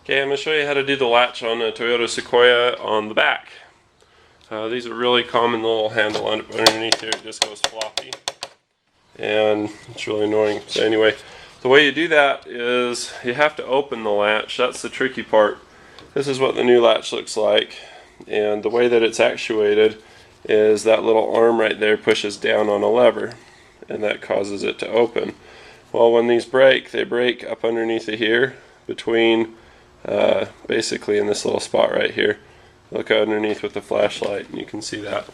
Okay, I'm going to show you how to do the latch on a Toyota Sequoia on the back. These are really common. The little handle underneath here, it just goes floppy. And it's really annoying. So anyway, the way you do that is you have to open the latch. That's the tricky part. This is what the new latch looks like. And the way that it's actuated is that little arm right there pushes down on a lever. And that causes it to open. Well, when these break, they break up underneath of here between basically in this little spot right here. Look underneath with the flashlight and you can see that.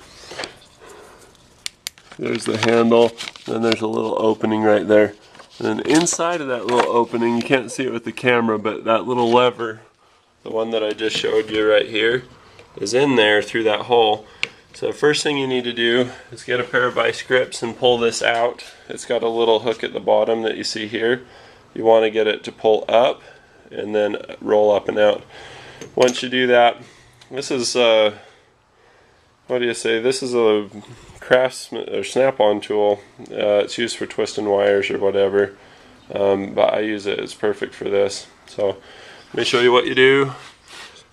There's the handle, then there's a little opening right there. And then inside of that little opening, you can't see it with the camera, but that little lever, the one that I just showed you right here, is in there through that hole. So the first thing you need to do is get a pair of vice grips and pull this out. It's got a little hook at the bottom that you see here. You want to get it to pull up and then roll up and out. Once you do that, this is what do you say? This is a Craftsman or snap-on tool. It's used for twisting wires or whatever, but I use it. It's perfect for this. So let me show you what you do.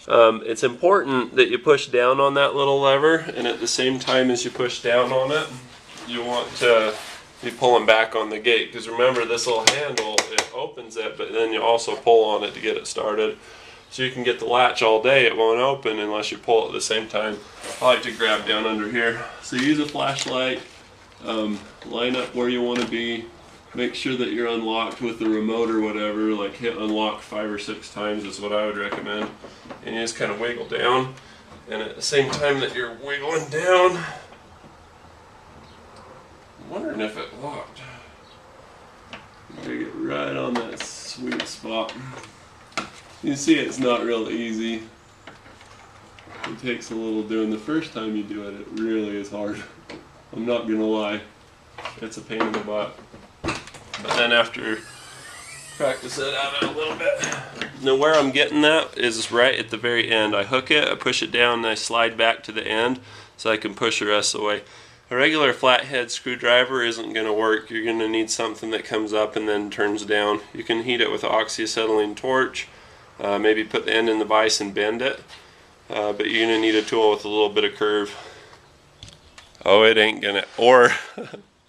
It's important that you push down on that little lever, and at the same time as you push down on it, you want to be pulling back on the gate, because remember, this little handle, it opens it, but then you also pull on it to get it started. So you can get the latch all day, it won't open unless you pull at the same time. I like to grab down under here. So use a flashlight, line up where you want to be, make sure that you're unlocked with the remote or whatever, like hit unlock 5 or 6 times is what I would recommend. And you just kind of wiggle down, and at the same time that you're wiggling down, I'm wondering if it locked. You get right on that sweet spot. You see it's not real easy. It takes a little doing. The first time you do it, it really is hard. I'm not gonna lie. It's a pain in the butt. But then after practice it out a little bit. Now where I'm getting that is right at the very end. I hook it, I push it down, and I slide back to the end so I can push the rest of the way. A regular flathead screwdriver isn't going to work. You're going to need something that comes up and then turns down. You can heat it with an oxyacetylene torch. Maybe put the end in the vise and bend it. But you're going to need a tool with a little bit of curve. Oh, it ain't going to, or,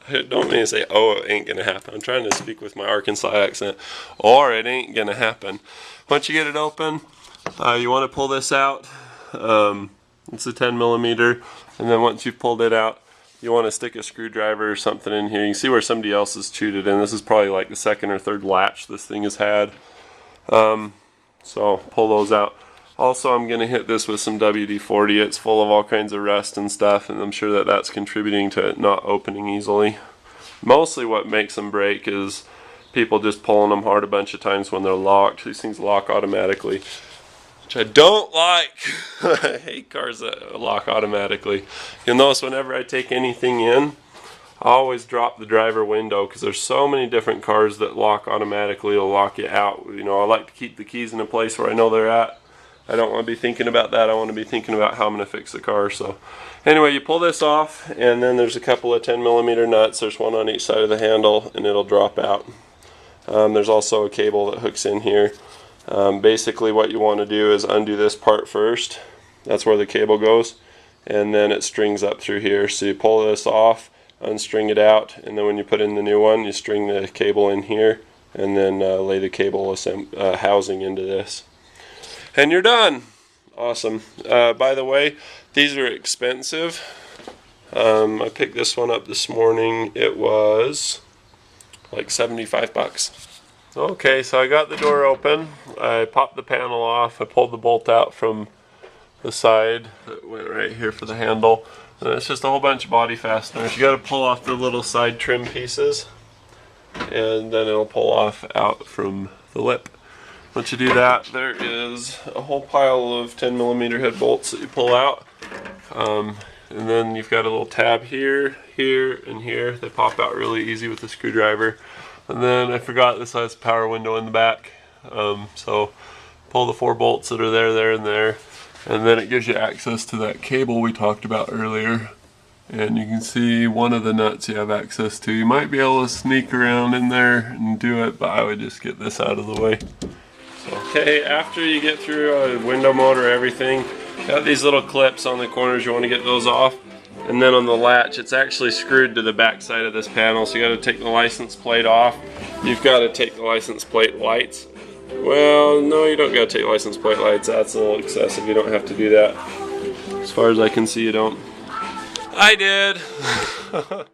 I don't mean to say, oh, it ain't going to happen. I'm trying to speak with my Arkansas accent. Or it ain't going to happen. Once you get it open, you want to pull this out. It's a 10 millimeter. And then once you've pulled it out, you want to stick a screwdriver or something in here. You can see where somebody else has chewed it in. This is probably like the 2nd or 3rd latch this thing has had. So pull those out. Also, I'm going to hit this with some WD-40. It's full of all kinds of rust and stuff, and I'm sure that that's contributing to it not opening easily. Mostly what makes them break is people just pulling them hard a bunch of times when they're locked. These things lock automatically, which I don't like. I hate cars that lock automatically. You'll notice whenever I take anything in, I always drop the driver window, because there's so many different cars that lock automatically or lock you out. You know, I like to keep the keys in a place where I know they're at. I don't want to be thinking about that. I want to be thinking about how I'm going to fix the car. So anyway, you pull this off, and then there's a couple of 10 millimeter nuts. There's one on each side of the handle, and it'll drop out. There's also a cable that hooks in here. Basically what you want to do is undo this part first. That's where the cable goes, and then it strings up through here. So you pull this off, unstring it out, and then when you put in the new one, you string the cable in here, and then lay the cable housing into this. And you're done. Awesome. By the way, these are expensive. I picked this one up this morning. It was like 75 bucks. Okay, so I got the door open. I popped the panel off. I pulled the bolt out from the side that went right here for the handle. And it's just a whole bunch of body fasteners. You got to pull off the little side trim pieces, and then it'll pull off out from the lip. Once you do that, there is a whole pile of 10 millimeter head bolts that you pull out. And then you've got a little tab here, here, and here. They pop out really easy with the screwdriver. And then I forgot this has a power window in the back. So pull the 4 bolts that are there, and there. And then it gives you access to that cable we talked about earlier. And you can see one of the nuts you have access to. You might be able to sneak around in there and do it, but I would just get this out of the way. So Okay, after you get through window motor, everything, got these little clips on the corners, you want to get those off. And then on the latch, it's actually screwed to the back side of this panel, so you got to take the license plate off. You've got to take the license plate lights. Well, no, you don't got to take license plate lights. That's a little excessive. You don't have to do that. As far as I can see, you don't. I did.